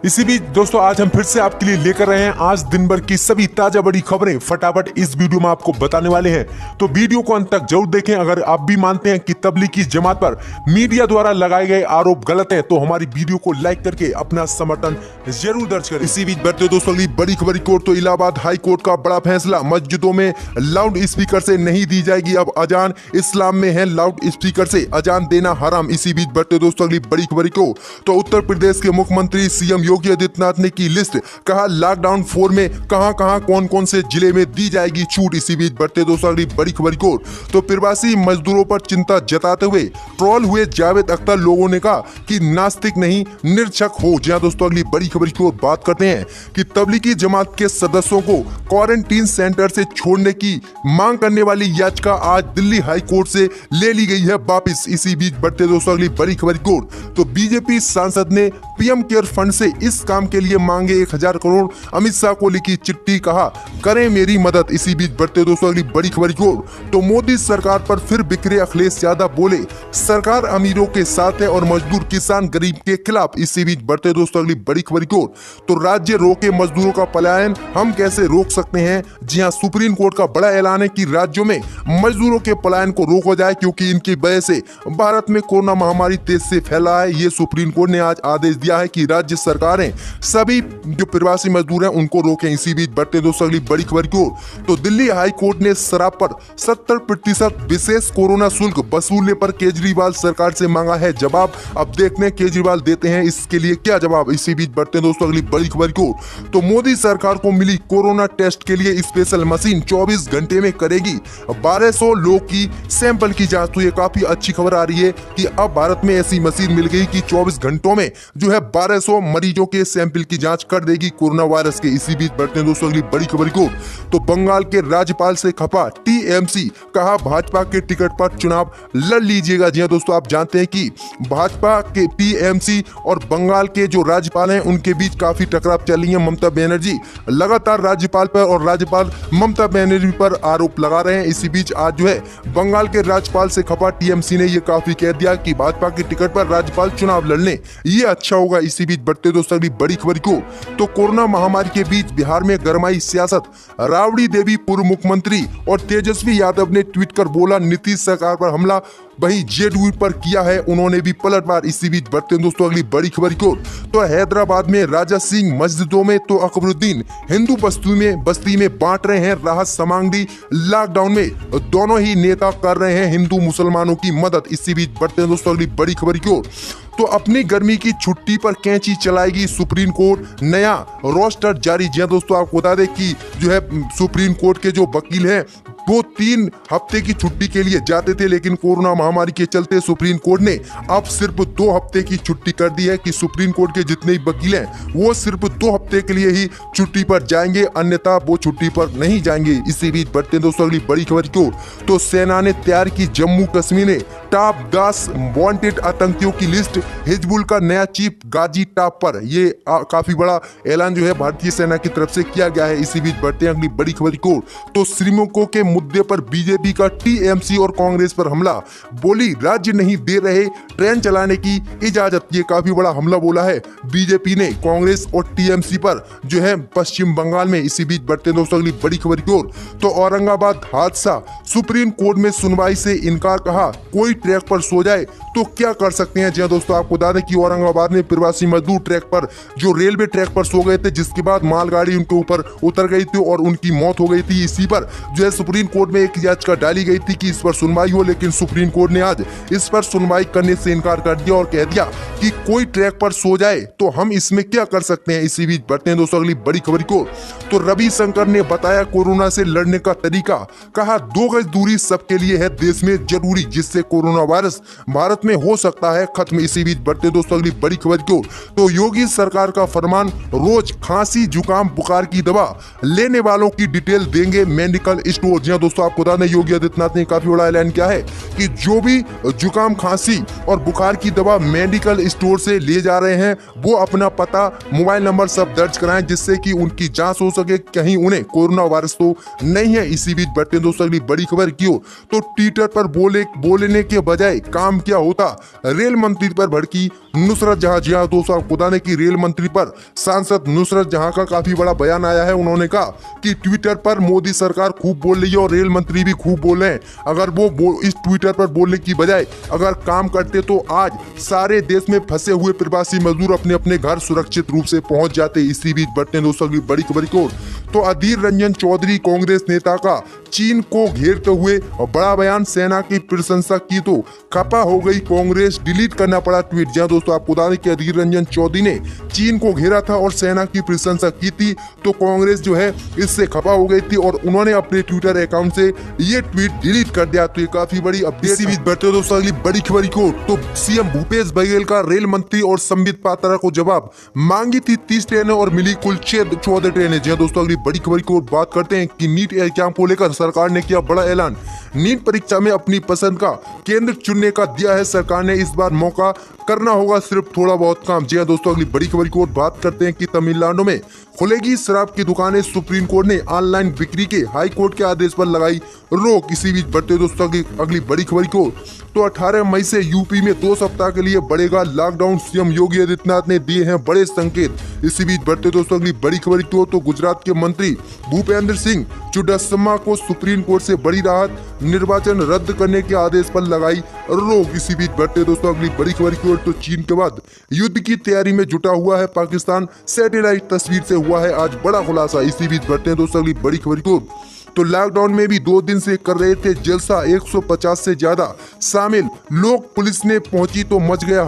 इसी बीच दोस्तों आज हम फिर से आपके लिए लेकर रहे हैं आज दिन भर की सभी ताजा बड़ी खबरें फटाफट इस वीडियो में आपको बताने वाले हैं। तो वीडियो को अंत तक जरूर देखें। अगर आप भी मानते हैं कि तबलीगी जमात पर मीडिया द्वारा लगाए गए आरोप गलत हैं तो हमारी वीडियो को लाइक करके अपना समर्थन जरूर दर्ज करें। इसी बीच बढ़ते दोस्तों अगली बड़ी खबर की ओर। तो इलाहाबाद हाई कोर्ट का बड़ा फैसला, मस्जिदों में लाउड स्पीकर से नहीं दी जाएगी अब अजान। इस्लाम में है लाउड स्पीकर से अजान देना हराम। इसी बीच बढ़ते दोस्तों अगली बड़ी खबर की ओर। तो उत्तर प्रदेश के मुख्यमंत्री सीएम योगी आदित्यनाथ ने की लिस्ट, कहा लॉकडाउन 4 में कहां कौन कौन से जिले में दी जाएगी छूट। इसी बीच बढ़ते दोस्तों अगली बड़ी खबर की ओर। तो प्रवासी मजदूरों पर चिंता जताते हुए ट्रोल हुए जावेद अख्तर, लोगों ने कहा कि नास्तिक नहीं निरक्षक हो। जी हां दोस्तों अगली बड़ी खबर की ओर बात करते हैं कि तबलीगी जमात के सदस्यों को क्वारंटीन सेंटर से छोड़ने की मांग करने वाली याचिका आज दिल्ली हाई कोर्ट से ले ली गई है वापिस। इसी बीच बढ़ते दोस्तों अगली बड़ी खबर की ओर। तो बीजेपी सांसद ने पीएम केयर फंड से इस काम के लिए मांगे 1000 करोड़। अमित शाह को लिखी चिट्ठी, कहा करें मेरी मदद। इसी बीच बढ़ते दोस्तों अगली बड़ी खबर की ओर। तो मोदी सरकार पर फिर बिखरे अखिलेश यादव, बोले सरकार अमीरों के साथ है और मजदूर किसान गरीब के खिलाफ। इसी बीच बढ़ते दोस्तों अगली बड़ी खबर की ओर। तो राज्य रोके मजदूरों का पलायन, हम कैसे रोक सकते हैं। जी हां, सुप्रीम कोर्ट का बड़ा ऐलान है कि राज्यों में मजदूरों के पलायन को रोका जाए क्योंकि इनकी वजह से भारत में कोरोना महामारी तेज से फैला है। ये सुप्रीम कोर्ट ने आज आदेश दिया है कि राज्य सरकारें सभी जो प्रवासी मजदूर हैं उनको रोकें। इसी बीच बढ़ते दोस्तों अगली बड़ी खबर की ओर। तो दिल्ली हाई कोर्ट ने शराब पर 70% विशेष कोरोना शुल्क वसूलने पर केजरीवाल सरकार से मांगा है जवाब। अब देखते हैं केजरीवाल देते हैं इसके लिए क्या जवाब। इसी बीच बढ़ते दोस्तों अगली बड़ी खबर की ओर। तो मोदी सरकार को मिली कोरोना टेस्ट के लिए स्पेशल मशीन 24 घंटे में करेगी 1200 लोग की सैंपल की जांच। तो ये काफी अच्छी खबर आ रही है कि अब भारत में ऐसी मशीन मिल गई कि 24 घंटों में जो है 1200 मरीजों के सैंपल की जांच कर देगी कोरोना वायरस के। इसी बीच बढ़ते हैं दोस्तों अगली बड़ी खबर को। तो बंगाल के राज्यपाल से खफा टीएमसी, कहा भाजपा के टिकट पर चुनाव लड़ लीजिएगा। जी हां दोस्तों, आप जानते हैं कि भाजपा के टीएमसी और बंगाल के जो राज्यपाल हैं उनके बीच काफी टकराव चल रही है। ममता बनर्जी लगातार राज्यपाल पर और राज्यपाल ममता बनर्जी पर आरोप लगा रहे हैं। इसी बीच आज जो है बंगाल के राज्यपाल से खफा टीएमसी ने यह काफी कह दिया कि भाजपा के टिकट पर राज्यपाल चुनाव लड़ने ये अच्छा होगा। इसी बीच बढ़ते दोस्तों अगली बड़ी खबर को। तो कोरोना महामारी के बीच बिहार में गरमाई सियासत, राबड़ी देवी पूर्व मुख्यमंत्री और तेजस्वी यादव ने ट्वीट कर बोला नीतीश सरकार पर हमला वहीं जेडीयू पर किया है उन्होंने भी पलटवार। इसी बीच बढ़ते दोस्तों अगली बड़ी खबर की ओर। तो हैदराबाद में राजा सिंह मस्जिदों में तो अकबरुद्दीन हिंदू बस्ती में बांट रहे हैं राहत सामग्री। लॉकडाउन में दोनों ही नेता कर रहे हैं हिंदू मुसलमानों की मदद। इसी बीच बढ़ते दोस्तों अगली बड़ी खबर की ओर। तो अपनी गर्मी की छुट्टी पर कैंची चलाएगी सुप्रीम कोर्ट, नया रोस्टर जारी। जी दोस्तों, आपको बता दें कि जो है सुप्रीम कोर्ट के जो वकील हैं वो 3 हफ्ते की छुट्टी के लिए जाते थे, लेकिन कोरोना महामारी के चलते सुप्रीम कोर्ट ने अब सिर्फ 2 हफ्ते की छुट्टी कर दी है कि सुप्रीम कोर्ट के जितने भी वकील हैं वो सिर्फ 2 हफ्ते के लिए ही छुट्टी पर जाएंगे, अन्यथा वो छुट्टी पर नहीं जाएंगे। इसी बीच बढ़ते दोस्तों अगली बड़ी खबर की ओर। तो सेना ने तैयार की जम्मू कश्मीर में टॉप 10 वांटेड आतंकियों की लिस्ट। हिजबुल का नया चीफ गाजी टॉप पर। ये काफी बड़ा ऐलान जो है भारतीय सेना की तरफ से किया गया है। इसी बीच बढ़ते हैं अगली बड़ी खबर की ओर। तो श्रमिकों के मुद्दे पर बीजेपी का टीएमसी और कांग्रेस पर हमला, बोली राज्य नहीं दे रहे ट्रेन चलाने की इजाजत। ये काफी बड़ा हमला बोला है बीजेपी ने कांग्रेस और टीएमसी पर जो है पश्चिम बंगाल में। इसी बीच बढ़ते दोस्तों अगली बड़ी खबर की ओर। तो औरंगाबाद हादसा, सुप्रीम कोर्ट में सुनवाई से इनकार, कहा कोई ट्रैक पर सो जाए तो क्या कर सकते हैं। जी दोस्तों, आपको बता दें कि औरंगाबाद में प्रवासी मजदूर ट्रैक पर जो रेलवे ट्रैक पर सो गए थे, जिसके बाद मालगाड़ी उनके ऊपर उतर गई थी और उनकी मौत हो गई थी। इसी पर जो है सुप्रीम कोर्ट में एक याचिका डाली गई थी कि इस पर सुनवाई हो, लेकिन सुप्रीम कोर्ट ने आज इस पर सुनवाई करने से इनकार कर दिया और कह दिया कि कोई ट्रैक पर सो जाए तो हम इसमें क्या कर सकते हैं। इसी बीच बढ़ते हैं दोस्तों अगली बड़ी खबर को। तो रविशंकर ने बताया कोरोना से लड़ने का तरीका, कहा 2 गज दूरी सबके लिए है देश में जरूरी, जिससे कोरोना वायरस भारत में हो सकता है खत्म। इसी बीच बढ़ते दोस्तों अगली बड़ी खबर को। तो योगी सरकार का फरमान, रोज खांसी जुकाम बुखार की दवा लेने वालों की डिटेल देंगे मेडिकल स्टोर। जी दोस्तों, आपको बता दें योगी आदित्यनाथ ने काफी बड़ा ऐलान किया है कि जो भी जुकाम, खांसी और बुखार की दवा मेडिकल स्टोर से ले जा रहे हैं वो अपना पता, मोबाइल नंबर सब दर्ज कराएं, जिससे कि उनकी जांच हो सके कहीं उन्हें कोरोना वायरस तो नहीं है। इसी बीच बढ़ते दोस्तों अगली बड़ी खबर की ओर, तो ट्विटर पर बोलने के बजाय काम क्या होता, रेल मंत्री पर भड़की नुसरत जहां। जी हाँ दोस्तों, आपको बता दें कि रेल मंत्री पर सांसद नुसरत जहां का काफी बड़ा बयान आया है। उन्होंने कहा कि ट्विटर पर मोदी सरकार खूब बोल रही है और रेल मंत्री भी खूब बोल रहे हैं। अगर वो इस ट्विटर पर बोलने की बजाय अगर काम करते तो आज सारे देश में फंसे हुए प्रवासी मजदूर अपने अपने घर सुरक्षित रूप से पहुंच जाते। इसी बीच बढ़ते दोस्तों अगली बड़ी खबर की ओर, तो अधीर रंजन चौधरी कांग्रेस नेता का चीन को घेरते हुए बड़ा बयान, सेना की प्रशंसा की तो खपा हो गई कांग्रेस, डिलीट करना पड़ा ट्वीट। जहां दोस्तों आपको बता दें कि अधीर रंजन चौधरी ने चीन को घेरा था और सेना की प्रशंसा की थी, तो कांग्रेस जो है इससे खपा हो गई थी और उन्होंने अपने ट्विटर अकाउंट से ये ट्वीट डिलीट कर दिया। तो ये काफी बड़ी अपडेट। इसी बीच बढ़ते दोस्तों अगली बड़ी खबर को, तो सीएम भूपेश बघेल का रेल मंत्री और संबित पात्रा को जवाब, मांगी थी 30 ट्रेनें और मिली कुल 14 ट्रेनें। जी दोस्तों अगली बड़ी खबर की ओर बात करते हैं कि नीट एग्जाम को लेकर सरकार ने किया बड़ा ऐलान। नीट परीक्षा में अपनी पसंद का केंद्र चुनने का दिया है सरकार ने इस बार मौका, करना होगा सिर्फ थोड़ा बहुत काम। जी दोस्तों अगली बड़ी खबर की ओर बात करते हैं कि तमिलनाडु में खुलेगी शराब की दुकानें, सुप्रीम कोर्ट ने ऑनलाइन बिक्री के हाई कोर्ट के आदेश पर लगाई रोक। इसी बीच बढ़ते दोस्तों अगली बड़ी खबर की ओर, तो 18 मई से यूपी में 2 सप्ताह के लिए बढ़ेगा लॉकडाउन, सीएम योगी आदित्यनाथ ने दिए हैं बड़े संकेत। इसी बीच बढ़ते दोस्तों अगली बड़ी खबर की ओर, तो गुजरात के मंत्री भूपेंद्र सिंह चुडासमा को सुप्रीम कोर्ट से बड़ी राहत, निर्वाचन रद्द करने के आदेश पर लगाई रोक। इसी बीच बढ़ते दोस्तों अगली बड़ी खबर की ओर, तो चीन के बाद युद्ध की तैयारी में जुटा हुआ है पाकिस्तान, सैटेलाइट तस्वीर से हुआ है आज बड़ा खुलासा। इसी बीच बढ़ते हैं दोस्तों अगली बड़ी खबर की ओर, तो लॉकडाउन में भी 2 दिन से कर रहे थे जलसा, 150 से ज्यादा शामिल लोग, पुलिस ने पहुंची तो मच गया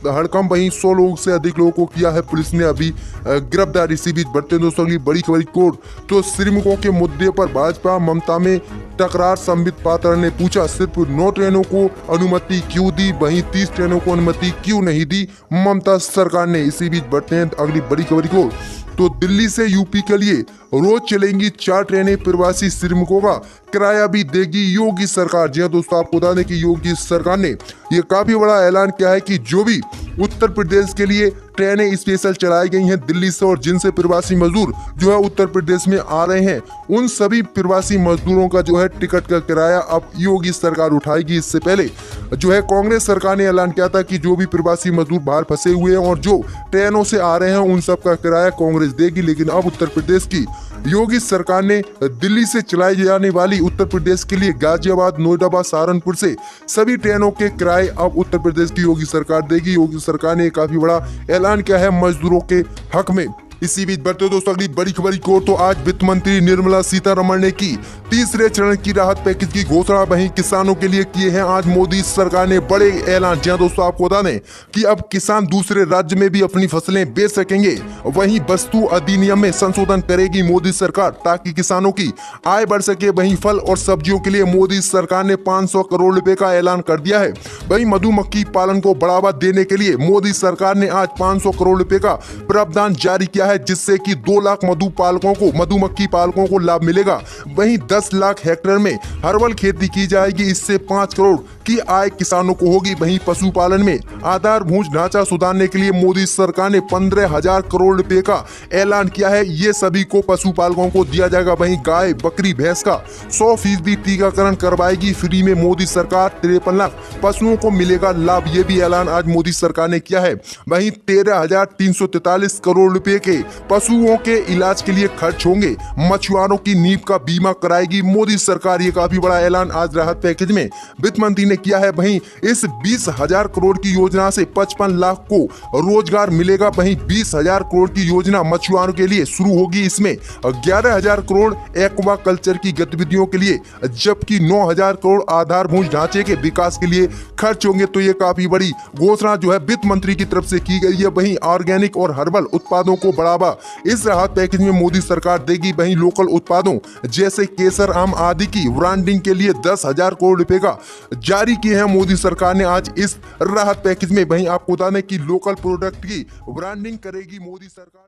हड़कंप। वहीं 100 लोगों से अधिक लोगों को किया है पुलिस ने अभी गिरफ्तार। इसी बीच बढ़ते दोस्तों अगली बड़ी खबर की ओर, तो श्रमिकों के मुद्दे पर भाजपा ममता में टकरार, संबित पात्रा ने पूछा सिर्फ 9 ट्रेनों को अनुमति क्यों दी, वहीं 30 ट्रेनों को अनुमति क्यों नहीं दी ममता सरकार ने। इसी बीच बढ़ते हैं अगली बड़ी खबर की ओर, तो दिल्ली से यूपी के लिए रोज चलेंगी 4 ट्रेनें, प्रवासी श्रमिकों का किराया भी देगी योगी सरकार। जी दोस्तों आपको बता दें कि योगी सरकार ने ये काफी बड़ा ऐलान किया है कि जो भी उत्तर प्रदेश के लिए ट्रेनें स्पेशल चलाई गई हैं दिल्ली से और जिनसे प्रवासी मजदूर जो है उत्तर प्रदेश में आ रहे हैं, उन सभी प्रवासी मजदूरों का जो है टिकट का किराया अब योगी सरकार उठाएगी। इससे पहले जो है कांग्रेस सरकार ने ऐलान किया था कि जो भी प्रवासी मजदूर बाहर फंसे हुए हैं और जो ट्रेनों से आ रहे हैं उन सब का किराया कांग्रेस देगी, लेकिन अब उत्तर प्रदेश की योगी सरकार ने दिल्ली से चलाई जाने वाली उत्तर प्रदेश के लिए गाजियाबाद, नोएडा, सहारनपुर से सभी ट्रेनों के किराए अब उत्तर प्रदेश की योगी सरकार देगी। योगी सरकार ने काफी बड़ा ऐलान किया है मजदूरों के हक में। इसी बीच बढ़ते दोस्तों अगली बड़ी खबर को, तो आज वित्त मंत्री निर्मला सीतारमण ने की तीसरे चरण की राहत पैकेज की घोषणा, वहीं किसानों के लिए किए हैं आज मोदी सरकार ने बड़े ऐलान। जहां दोस्तों आपको बता दें कि अब किसान दूसरे राज्य में भी अपनी फसलें बेच सकेंगे, वहीं वस्तु अधिनियम में संशोधन करेगी मोदी सरकार ताकि किसानों की आय बढ़ सके। वहीं फल और सब्जियों के लिए मोदी सरकार ने 500 करोड़ रुपए का ऐलान कर दिया है। वहीं मधुमक्खी पालन को बढ़ावा देने के लिए मोदी सरकार ने आज 500 करोड़ रुपए का प्रावधान जारी किया है, जिससे कि 2 लाख मधुमक्खी पालकों को लाभ मिलेगा। वहीं 10 लाख हेक्टेयर में हर्बल खेती की जाएगी, इससे 5 करोड़ की आय किसानों को होगी। वहीं पशुपालन में आधारभूत ढांचा सुधारने के लिए मोदी सरकार ने 15,000 करोड़ रुपए का ऐलान किया है, ये सभी को पशुपालकों को दिया जाएगा। वहीं गाय, बकरी, भैंस का 100% टीकाकरण करवाएगी फ्री में मोदी सरकार, 53 लाख पशुओं को मिलेगा लाभ, ये भी ऐलान आज मोदी सरकार ने किया है। वहीं 13,343 करोड़ रुपए के पशुओं के इलाज के लिए खर्च होंगे। मछुआरों की नींव का बीमा कराएगी मोदी सरकार, ये काफी बड़ा ऐलान आज राहत पैकेज में वित्त मंत्री ने किया है। वहीं इस 20,000 करोड़ की योजना से 55 लाख को रोजगार मिलेगा। वहीं 20,000 करोड़ की योजना मछुआरों के लिए शुरू होगी, इसमें 11,000 करोड़ एक्वा कल्चर की गतिविधियों के लिए, जबकि 9,000 करोड़ आधारभूत ढांचे के विकास के लिए खर्च होंगे। तो ये काफी बड़ी घोषणा जो है वित्त मंत्री की तरफ से की गई है। वहीं ऑर्गेनिक और हर्बल उत्पादों को बढ़ावा इस राहत पैकेज में मोदी सरकार देगी। वहीं लोकल उत्पादों जैसे केसर, आम आदि की ब्रांडिंग के लिए 10,000 करोड़ रुपए का जारी किए हैं मोदी सरकार ने आज इस राहत पैकेज में। वहीं आपको बता दें कि लोकल प्रोडक्ट की ब्रांडिंग करेगी मोदी सरकार।